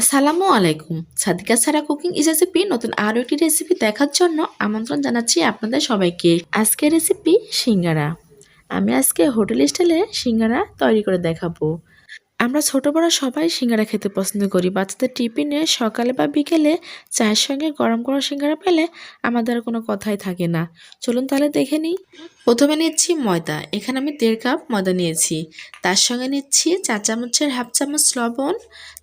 আসসালামু আলাইকুম। সাদিকা সারা cooking recipe নতুন আরও একটি রেসিপি দেখার জন্য আমন্ত্রণ জানাচ্ছি আপনাদের সবাইকে। আজকের রেসিপি সিঙ্গারা। আমি আজকে হোটেল স্টাইলে সিঙ্গারা তৈরি করে দেখাবো। আমরা ছোট বড় সবাই সিঙ্গারা খেতে পছন্দ করি। বাচ্চাদের টিফিনে সকালে বা বিকেলে চায়ের সঙ্গে গরম গরম সিঙ্গারা পেলে আমাদের আর কোনো কথাই থাকে না। চলুন তাহলে দেখে নিই। প্রথমে নিচ্ছি ময়দা। এখানে আমি 1.5 কাপ ময়দা নিয়েছি। তার সঙ্গে নিচ্ছি 4 চামচের হাফ চামচ লবণ,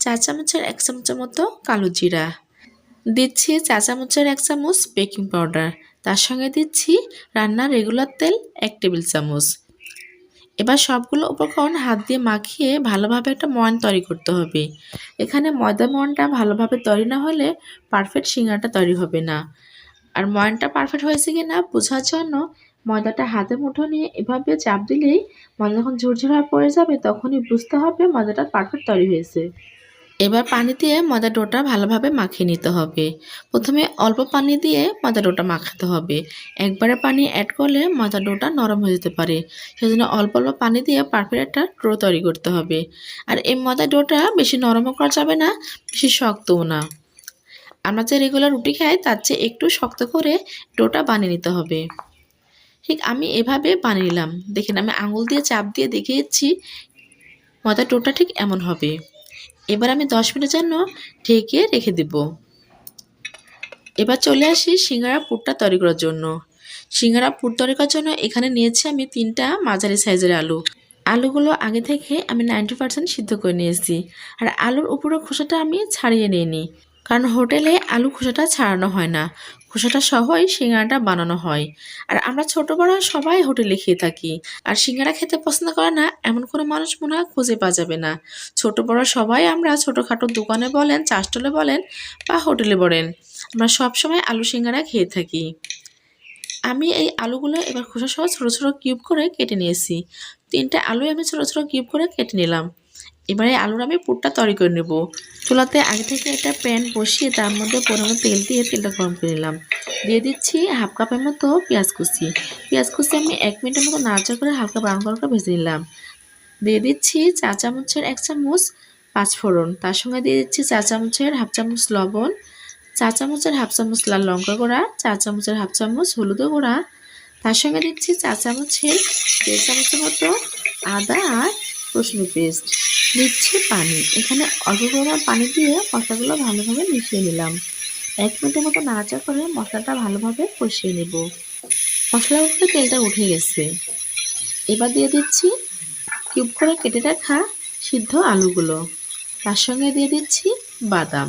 4 চামচের 1 চামচের মতো কালো জিরা, দিচ্ছি 4 চামচের 1 চামচ বেকিং পাউডার, তার সঙ্গে দিচ্ছি রান্নার রেগুলার তেল 1 টেবিল চামচ। এবার সবগুলো উপকরণ হাত দিয়ে মাখিয়ে ভালোভাবে একটা ময়ান তৈরি করতে হবে। এখানে ময়দা ময়ানটা ভালোভাবে তৈরি না হলে পারফেক্ট সিঙ্গারাটা তৈরি হবে না। আর ময়ানটা পারফেক্ট হয়েছে কিনা বোঝার জন্য ময়দাটা হাতে মুঠো নিয়ে এভাবে চাপ দিলেই ময়দা যখন ঝুরঝুরে হয়ে পড়ে যাবে তখনই বুঝতে হবে ময়দাটা পারফেক্ট তৈরি হয়েছে। এবার পানি দিয়ে ময়দা ডোটা ভালোভাবে মাখিয়ে নিতে হবে। প্রথমে অল্প পানি দিয়ে ময়দা ডোটা মাখাতে হবে। একবারে পানি অ্যাড করলে ময়দা ডোটা নরম হয়ে যেতে পারে। সেজন্য অল্প অল্প পানি দিয়ে পারফেক্ট একটা ডো তৈরি করতে হবে। আর এই ময়দা ডোটা বেশি নরমও করা যাবে না, বেশি শক্তও না। আমরা যে রেগুলার রুটি খাই তার চেয়ে একটু শক্ত করে ডোটা বানিয়ে নিতে হবে। ঠিক আমি এভাবে বানিয়ে নিলাম। দেখেন আমি আঙুল দিয়ে চাপ দিয়ে দেখিয়েছি ময়দার ডোটা ঠিক এমন হবে। এবার আমি 10 মিনিটের জন্য ঢেকে রেখে দেব। এবার চলে আসি সিঙ্গারা পুরটা তৈরি করার জন্য। সিঙ্গারা পুর তৈরি করার জন্য এখানে নিয়েছি আমি 3টা মাঝারি সাইজের আলু। আলুগুলো আগে থেকে আমি 90% সিদ্ধ করে নিয়েছি। আর আলুর উপরের খোসাটা আমি ছাড়িয়ে নিইনি, কারণ হোটেলে আলু খোসাটা ছাড়ানো হয় না, খোসাটা সহই সিঙ্গারাটা বানানো হয়। আর আমরা ছোট বড় সবাই হোটেলে খেয়ে থাকি। আর সিঙ্গারা খেতে পছন্দ করে না এমন কোনো মানুষ মনে হয় খুঁজে পাওয়া যাবে না। ছোট বড় সবাই আমরা ছোটোখাটো দোকানে বলেন, চা স্টলে বলেন বা হোটেলে বলেন, আমরা সবসময় আলু সিঙ্গারা খেয়ে থাকি। আমি এই আলুগুলো এবার খোসা সহ ছোটো ছোটো কিউব করে কেটে নিয়েছি। 3টে আলুই আমি ছোটো ছোটো কিউব করে কেটে নিলাম। এবারে আলুর আমি পুরটা তৈরি করে নেব। চুলাতে আগে থেকে একটা প্যান বসিয়ে তার মধ্যে পরিমাণ তেল দিয়ে তেলটা গরম করে নিলাম। দিয়ে দিচ্ছি হাফ কাপের মতো পেঁয়াজ কুচি। পেঁয়াজ কুচি আমি 1 মিনিটের মতো নাড়াচাড়া করে হালকা ব্রাউন করে ভেজে নিলাম। দিয়ে দিচ্ছি 4 চামচের 1 চামচ পাঁচফোড়ন, তার সঙ্গে দিয়ে দিচ্ছি 4 চামচের হাফ চামচ লবণ, 4 চামচের হাফ চামচ লাল লঙ্কা গুঁড়া, 4 চামচের হাফ চামচ হলুদের গুঁড়া, তার সঙ্গে দিচ্ছি 4 চামচের 1.5 চামচের মতো আদা আর রসুনের পেস্ট। দিচ্ছি পানি। এখানে অল্প পরিমাণ পানি দিয়ে মশলাগুলো ভালোভাবে মিশিয়ে নিলাম। 1 মিনিটের মতো নাড়াচাড়া করে মশলাটা ভালোভাবে কষিয়ে নেব। মশলার উপরে তেলটা উঠে গেছে। এবার দিয়ে দিচ্ছি কিউব করে কেটে রাখা সিদ্ধ আলুগুলো, তার সঙ্গে দিয়ে দিচ্ছি বাদাম।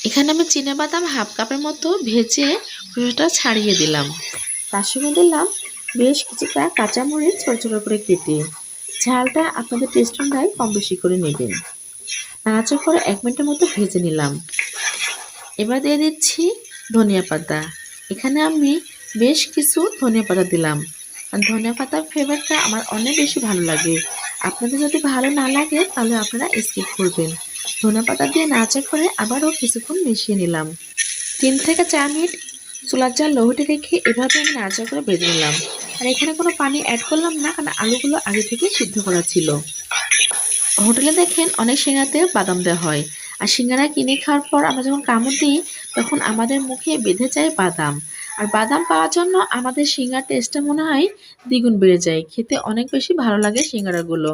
এখানে আমি বাদাম হাফ কাপের মতো ভেজে খোসাটা ছাড়িয়ে দিলাম। তার সঙ্গে দিলাম বেশ কিছুটা কাঁচামরিচ ছোটো ছোটো করে কেটে। ঝালটা আপনাদের টেস্ট অনুযায়ী কম বেশি করে নেবেন। নাড়াচাড়া করে 1 মিনিটের মতো ভেজে নিলাম। এবার দিয়ে দিচ্ছি ধনিয়া পাতা। এখানে আমি বেশ কিছু ধনিয়া পাতা দিলাম। আর ধনিয়া পাতার ফ্লেভারটা আমার অনেক বেশি ভালো লাগে। আপনাদের যদি ভালো না লাগে তাহলে আপনারা স্কিপ করবেন। ধনিয়া পাতা দিয়ে নাড়াচাড়া করে আবারও কিছুক্ষণ মিশিয়ে নিলাম। 3 থেকে 4 মিনিট চুলার জাল লো হিটে রেখে এভাবে আমি নাড়াচাড়া করে ভেজে নিলাম। আর এখানে কোনো পানি অ্যাড করলাম না, কারণ আলুগুলো আগে থেকে সিদ্ধ করা ছিল। হোটেলে দেখেন অনেক সিঙ্গারাতে বাদাম দেওয়া হয়। আর সিঙ্গারা কিনে খাওয়ার পর আমরা যখন কামড় দিই তখন আমাদের মুখে বেঁধে যায় বাদাম। আর বাদাম পাওয়ার জন্য আমাদের সিঙ্গারার টেস্টটা মনে হয় দ্বিগুণ বেড়ে যায়। খেতে অনেক বেশি ভালো লাগে সিঙ্গারাগুলো।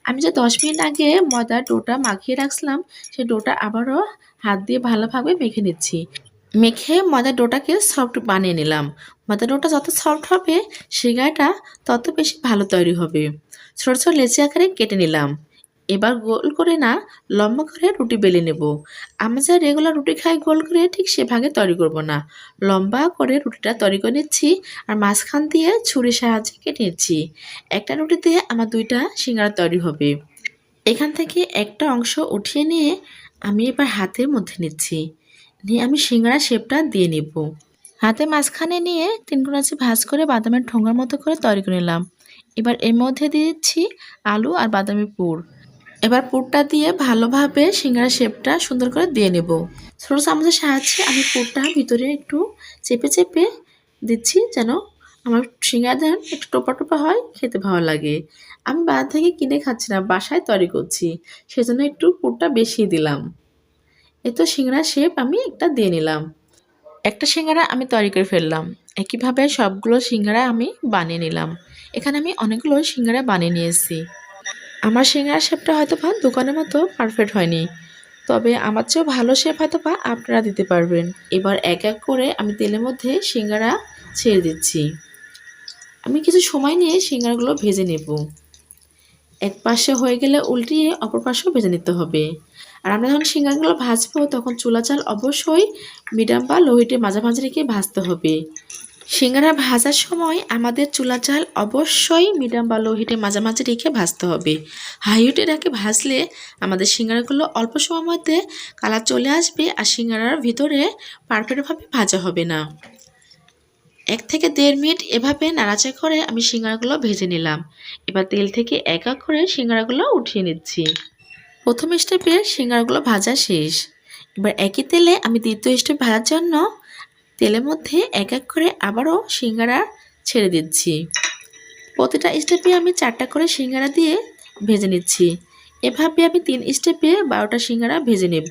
আমি যে 10 মিনিট আগে ময়দার ডোটা মাখিয়ে রাখছিলাম, সেই ডোটা আবারও হাত দিয়ে ভালোভাবে মেখে নিচ্ছি। মেখে ময়দার ডোটাকে সফট বানিয়ে নিলাম। ময়দার ডোটা যত সফট হবে সিঙ্গারাটা তত বেশি ভালো তৈরি হবে। ছোট ছোট লেচি আকারে কেটে নিলাম। এবার গোল করে না, লম্বা করে রুটি বেলে নেব। আমরা যা রেগুলার রুটি খাই গোল করে ঠিক সেভাবে তৈরি করব না। লম্বা করে রুটিটা তৈরি করে নিচ্ছি আর মাঝখান দিয়ে ছুরির সাহায্যে কেটে নিচ্ছি। একটা রুটিতে আমার 2টা সিঙ্গারা তৈরি হবে। এখান থেকে একটা অংশ উঠিয়ে নিয়ে আমি এবার হাতের মধ্যে নিচ্ছি। নিয়ে আমি সিঙ্গারা শেপটা দিয়ে নিব। হাতে মাঝখানে নিয়ে 3 কোণ ভাঁজ করে বাদামের ঠোঙার মতো করে তৈরি করে নিলাম। এবার এর মধ্যে দিয়ে দিচ্ছি আলু আর বাদামের পুর। এবার পুরটা দিয়ে ভালোভাবে সিঙ্গারা শেপটা সুন্দর করে দিয়ে নেব। ছোটো চামচের সাহায্যে আমি পুরটা ভিতরে একটু চেপে চেপে দিচ্ছি, যেন আমার সিঙ্গারা একটু টোপা টোপা হয়, খেতে ভালো লাগে। আমি বাজার থেকে কিনে খাচ্ছি না, বাসায় তৈরি করছি, সেজন্য একটু পুরটা বেশি দিলাম। এই তো সিঙ্গারা শেপ আমি একটা দিয়ে নিলাম। একটা সিঙ্গারা আমি তৈরি করে ফেললাম। একইভাবে সবগুলো সিঙ্গারা আমি বানিয়ে নিলাম। এখানে আমি অনেকগুলো সিঙ্গারা বানিয়ে নিয়েছি। আমার সিঙ্গারা শেপটা হয়তোবা দোকানের মতো পারফেক্ট হয়নি, তবে আমার চেয়েও ভালো শেপ হয়তোবা আপনারা দিতে পারবেন। এবার এক এক করে আমি তেলের মধ্যে সিঙ্গারা ছেড়ে দিচ্ছি। আমি কিছু সময় নিয়ে সিঙ্গারাগুলো ভেজে নেব। এক পাশে হয়ে গেলে উল্টিয়ে অপর পাশেও ভেজে নিতে হবে। আর আমরা যখন সিঙ্গারাগুলো ভাজবো তখন চুলা জাল অবশ্যই মিডিয়াম বা লো হিটে মাঝামাঝি রেখে ভাজতে হবে। সিঙ্গারা ভাজার সময় আমাদের চুলা জাল অবশ্যই মিডিয়াম বা লো হিটে মাঝামাঝি রেখে ভাজতে হবে। হাই হিটে রেখে ভাজলে আমাদের সিঙ্গারাগুলো অল্প সময়ের মধ্যে কালার চলে আসবে আর সিঙ্গারার ভিতরে পারফেক্টভাবে ভাজা হবে না। 1 থেকে 1.5 মিনিট এভাবে নাড়াচাড়া করে আমি সিঙ্গারাগুলো ভেজে নিলাম। এবার তেল থেকে এক এক করে সিঙ্গারাগুলো উঠিয়ে নিচ্ছি। প্রথম স্টেপে সিঙ্গারাগুলো ভাজা শেষ। এবার একই তেলে আমি দ্বিতীয় স্টেপ ভাজার জন্য তেলের মধ্যে এক এক করে আবারও সিঙ্গারা ছেড়ে দিচ্ছি। প্রতিটা স্টেপে আমি 4টা করে সিঙ্গারা দিয়ে ভেজে নিচ্ছি। এভাবে আমি 3 স্টেপে 12টা সিঙ্গারা ভেজে নেব।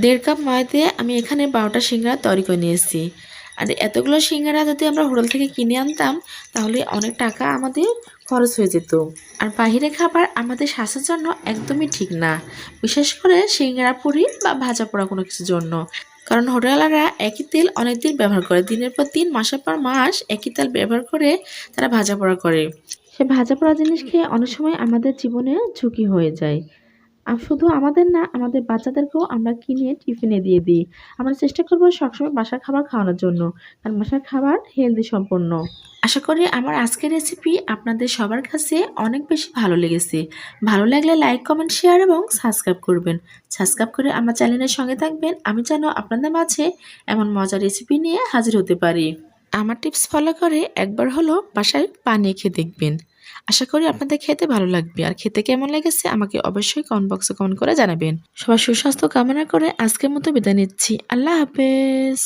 1.5 কাপ ময়দা দিয়ে আমি এখানে 12টা সিঙ্গারা তৈরি করে নিয়েছি। আর এতগুলো সিঙ্গারা যদি আমরা হোটেল থেকে কিনে আনতাম তাহলে অনেক টাকা আমাদের খরচ হয়ে যেত। আর বাইরে খাবার আমাদের স্বাস্থ্যের জন্য একদমই ঠিক না, বিশেষ করে সিঙ্গারা পুরি বা ভাজা পোড়া কোনো কিছুর জন্য। কারণ হোটেলওয়ালারা একই তেল অনেক দিন ব্যবহার করে, দিনের পর দিন মাসের পর মাস একই তেল ব্যবহার করে তারা ভাজা পোড়া করে। সে ভাজা পোড়া জিনিস খেয়ে অনেক সময় আমাদের জীবনে ঝুঁকি হয়ে যায়। আর শুধু আমাদের না, আমাদের বাচ্চাদেরকেও আমরা কিনে টিফিনে দিয়ে দিই। আমরা চেষ্টা করব সবসময় বাসার খাবার খাওয়ানোর জন্য, কারণ বাসার খাবার হেলদি সম্পন্ন। আশা করি আমার আজকের রেসিপি আপনাদের সবার কাছে অনেক বেশি ভালো লেগেছে। ভালো লাগলে লাইক, কমেন্ট, শেয়ার এবং সাবস্ক্রাইব করবেন। সাবস্ক্রাইব করে আমার চ্যানেলের সঙ্গে থাকবেন। আমি যেন আপনাদের মাঝে এমন মজার রেসিপি নিয়ে হাজির হতে পারি। আমার টিপস ফলো করে একবার হলো বাসায় বানিয়ে খেয়ে দেখবেন। আশা করি আপনাদের খেতে ভালো লাগবে। আর খেতে কেমন লেগেছে আমাকে অবশ্যই কমেন্ট বক্সে কমেন্ট করে জানাবেন। সবার সুস্বাস্থ্য কামনা করে আজকের মতো বিদায় নিচ্ছি। আল্লাহ হাফেজ।